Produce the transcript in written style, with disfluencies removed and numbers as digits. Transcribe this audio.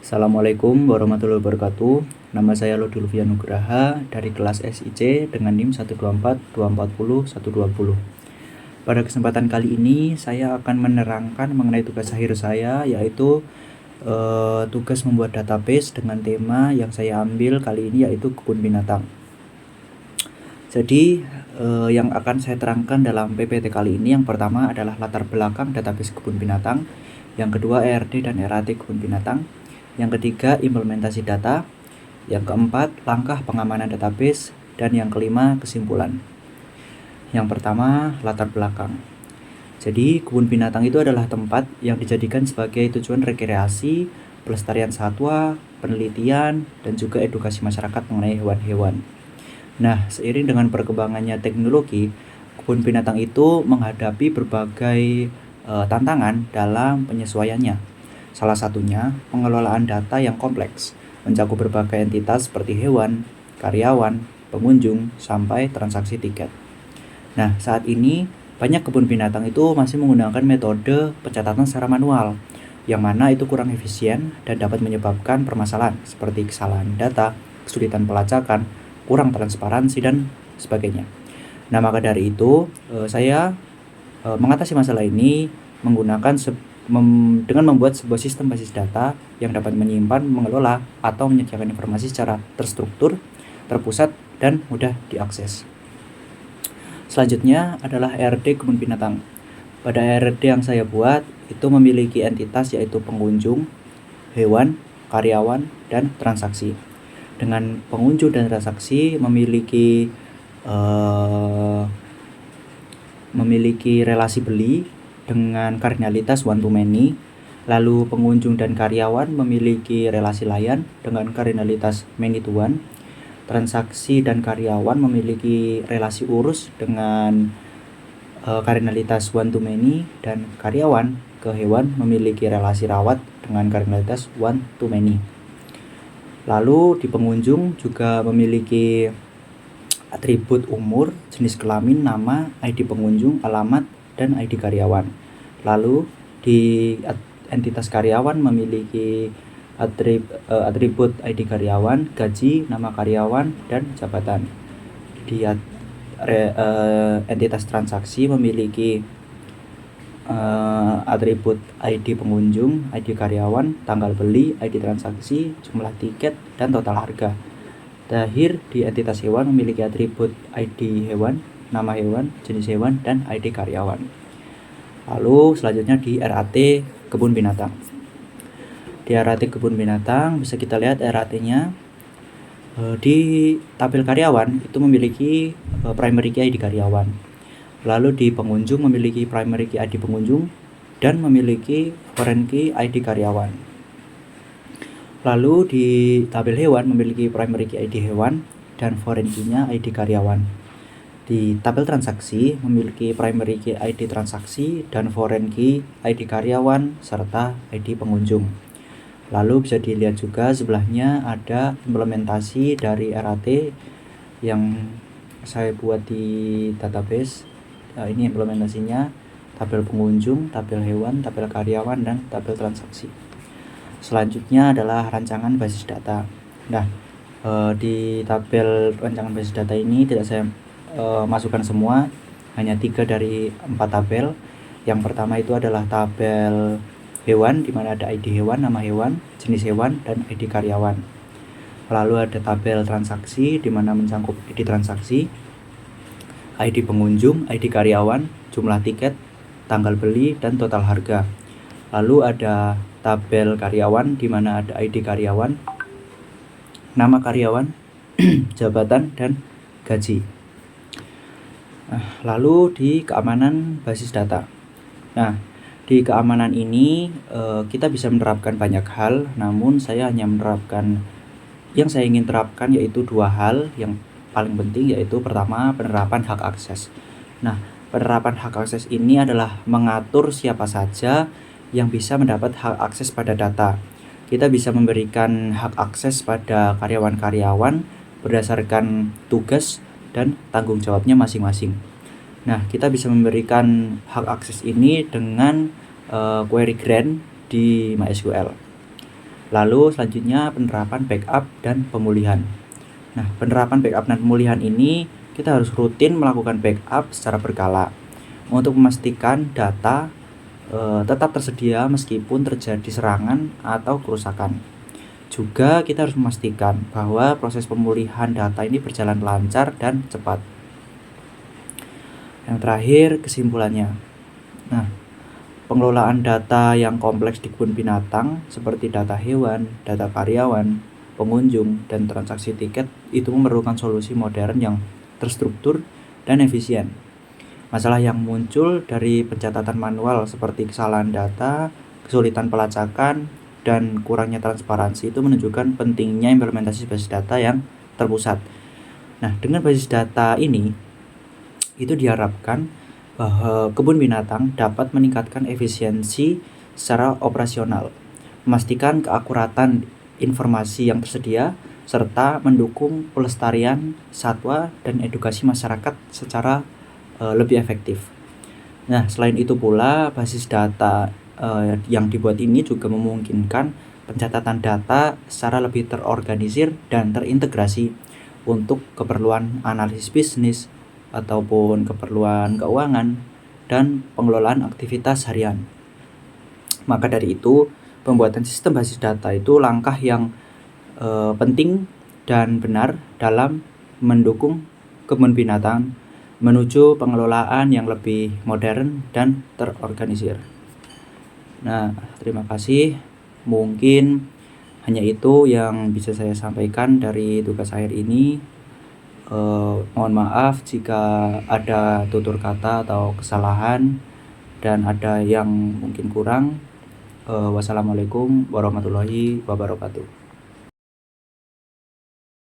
Assalamualaikum warahmatullahi wabarakatuh. Nama saya Lodulfian Nugraha dari kelas SIC dengan NIM 124 240 120. Pada kesempatan kali ini saya akan menerangkan mengenai tugas akhir saya, yaitu tugas membuat database dengan tema yang saya ambil kali ini yaitu kebun binatang. Jadi yang akan saya terangkan dalam PPT kali ini, yang pertama adalah latar belakang database kebun binatang, yang kedua ERD dan RAT kebun binatang, yang ketiga implementasi data, yang keempat langkah pengamanan database, dan yang kelima kesimpulan. Yang pertama, latar belakang. Jadi kebun binatang itu adalah tempat yang dijadikan sebagai tujuan rekreasi, pelestarian satwa, penelitian, dan juga edukasi masyarakat mengenai hewan-hewan. Nah, seiring dengan perkembangannya teknologi, kebun binatang itu menghadapi berbagai tantangan dalam penyesuaiannya. Salah satunya pengelolaan data yang kompleks, mencakup berbagai entitas seperti hewan, karyawan, pengunjung, sampai transaksi tiket. Nah, saat ini banyak kebun binatang itu masih menggunakan metode pencatatan secara manual, yang mana itu kurang efisien dan dapat menyebabkan permasalahan seperti kesalahan data, kesulitan pelacakan, kurang transparansi, dan sebagainya. Nah, maka dari itu saya mengatasi masalah ini menggunakan dengan membuat sebuah sistem basis data yang dapat menyimpan, mengelola, atau menyediakan informasi secara terstruktur, terpusat, dan mudah diakses. Selanjutnya adalah ERD kebun binatang. Pada ERD yang saya buat itu memiliki entitas yaitu pengunjung, hewan, karyawan, dan transaksi. Dengan pengunjung dan transaksi memiliki relasi beli dengan kardinalitas one to many. Lalu pengunjung dan karyawan memiliki relasi layan dengan kardinalitas many to one. Transaksi dan karyawan memiliki relasi urus dengan kardinalitas one to many, dan karyawan ke hewan memiliki relasi rawat dengan kardinalitas one to many. Lalu di pengunjung juga memiliki atribut umur, jenis kelamin, nama, ID pengunjung, alamat, dan ID karyawan. Lalu di entitas karyawan memiliki atribut ID karyawan, gaji, nama karyawan, dan jabatan. Di entitas transaksi memiliki atribut ID pengunjung, ID karyawan, tanggal beli, ID transaksi, jumlah tiket, dan total harga. Terakhir, di entitas hewan memiliki atribut ID hewan, nama hewan, jenis hewan, dan ID karyawan. Lalu selanjutnya di RAT kebun binatang. Di RAT kebun binatang bisa kita lihat RAT-nya di tabel karyawan itu memiliki primary key ID karyawan. Lalu di pengunjung memiliki primary key ID pengunjung dan memiliki foreign key ID karyawan. Lalu di tabel hewan memiliki primary key ID hewan dan foreign key-nya ID karyawan. Di tabel transaksi memiliki primary key ID transaksi dan foreign key ID karyawan serta ID pengunjung. Lalu bisa dilihat juga sebelahnya ada implementasi dari RAT yang saya buat di database. Ini implementasinya, tabel pengunjung, tabel hewan, tabel karyawan, dan tabel transaksi. Selanjutnya adalah rancangan basis data. Nah, di tabel rancangan basis data ini tidak saya masukkan semua, hanya 3 dari 4 tabel. Yang pertama itu adalah tabel hewan, di mana ada ID hewan, nama hewan, jenis hewan, dan ID karyawan. Lalu ada tabel transaksi, di mana mencakup ID transaksi, ID pengunjung, ID karyawan, jumlah tiket, tanggal beli, dan total harga. Lalu ada tabel karyawan, di mana ada ID karyawan, nama karyawan, jabatan, dan gaji. Lalu di keamanan basis data. Nah, di keamanan ini kita bisa menerapkan banyak hal, namun saya hanya menerapkan yang saya ingin terapkan yaitu 2 hal yang paling penting, yaitu pertama penerapan hak akses. Nah, penerapan hak akses ini adalah mengatur siapa saja yang bisa mendapat hak akses pada data. Kita bisa memberikan hak akses pada karyawan-karyawan berdasarkan tugas dan tanggung jawabnya masing-masing. Nah, kita bisa memberikan hak akses ini dengan query grant di MySQL. Lalu selanjutnya penerapan backup dan pemulihan. Nah, penerapan backup dan pemulihan ini kita harus rutin melakukan backup secara berkala untuk memastikan data tetap tersedia meskipun terjadi serangan atau kerusakan. Juga kita harus memastikan bahwa proses pemulihan data ini berjalan lancar dan cepat. Yang terakhir, kesimpulannya. Nah, pengelolaan data yang kompleks di kebun binatang seperti data hewan, data karyawan, pengunjung, dan transaksi tiket itu memerlukan solusi modern yang terstruktur dan efisien. Masalah yang muncul dari pencatatan manual seperti kesalahan data, kesulitan pelacakan, dan kurangnya transparansi itu menunjukkan pentingnya implementasi basis data yang terpusat. Nah, dengan basis data ini itu diharapkan bahwa kebun binatang dapat meningkatkan efisiensi secara operasional, memastikan keakuratan informasi yang tersedia, serta mendukung pelestarian satwa dan edukasi masyarakat secara lebih efektif. Nah, selain itu pula basis data yang dibuat ini juga memungkinkan pencatatan data secara lebih terorganisir dan terintegrasi untuk keperluan analisis bisnis ataupun keperluan keuangan dan pengelolaan aktivitas harian. Maka dari itu, pembuatan sistem basis data itu langkah yang penting dan benar dalam mendukung kebun binatang menuju pengelolaan yang lebih modern dan terorganisir. Nah, terima kasih. Mungkin hanya itu yang bisa saya sampaikan dari tugas akhir ini. Mohon maaf jika ada tutur kata atau kesalahan dan ada yang mungkin kurang. Wassalamualaikum warahmatullahi wabarakatuh.